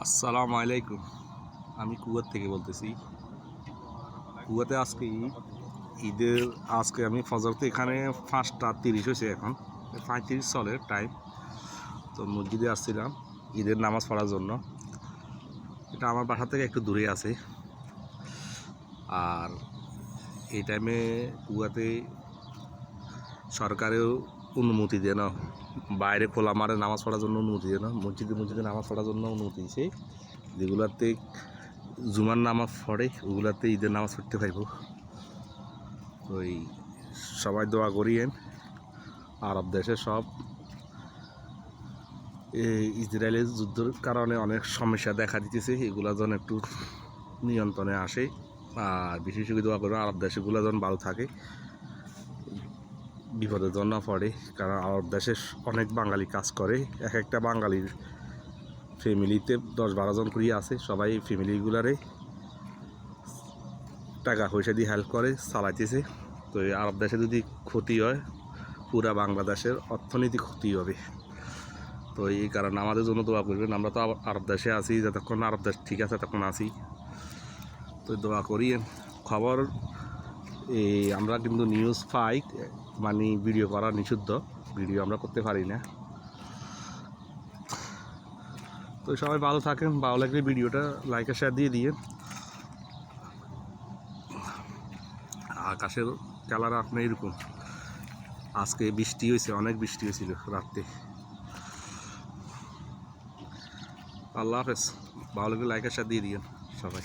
আসসালামু আলাইকুম। আমি কুয়াত থেকে বলতেছি। কুয়াতে আজকে ঈদের আমি ফজরতে এখানে 5:30 হয়েছে, এখন 35 চলে টাইম। তো মসজিদে আসছিলাম ঈদের নামাজ পড়ার জন্য। এটা আমার বাসা থেকে একটু দূরে আছে। আর এই টাইমে কুয়াতে সরকারেও অনুমতি দেয় না, বাইরে খোলা মারে নামাজ পড়ার জন্য অনুমতি দেয় না। মসজিদে নামাজ পড়ার জন্য অনুমতি দিয়েছে। যেগুলাতে জুমার নামাজ পড়ে ওগুলাতে ঈদের নামাজ পড়তে পারব। ওই সবাই দোয়া করিয়েন। আরব দেশে সব ইসরায়েলের যুদ্ধের কারণে অনেক সমস্যা দেখা দিতেছে, এগুলা যেন একটু নিয়ন্ত্রণে আসে। আর বিশেষ করে দোয়া করবেন আরব দেশগুলো যেন ভালো থাকে, বিপদের জন্য পড়ে। কারণ আরব দেশে অনেক বাঙালি কাজ করে। এক একটা বাঙালির ফ্যামিলিতে 10-12 জন করে আছে। সবাই ফ্যামিলিগুলারে টাকা পয়সা দিয়ে হেল্প করে চালাইতেছে। তো এই আরব দেশে যদি ক্ষতি হয়, পুরা বাংলাদেশের অর্থনীতি ক্ষতি হবে। তো এই কারণে আমাদের জন্য দোয়া করবেন। আমরা তো আরব দেশে আছি, যতক্ষণ আরব দেশ ঠিক আছে তখন আছি। তো দোয়া করি। খবর আমরা কিন্তু নিউজ পাই, মানে ভিডিও করা নিষিদ্ধ, ভিডিও আমরা করতে পারি না। তো সবাই ভালো থাকেন। ভালো লাগলে ভিডিওটা লাইক আর শেয়ার দিয়ে দিয়েন। আকাশের কালার আপনার এরকম। আজকে বৃষ্টি হয়েছে, অনেক বৃষ্টি হয়েছিল রাত্রে। আল্লাহ হাফেজ। ভালো লাগলে লাইক আর শেয়ার দিয়ে দিয়েন সবাই।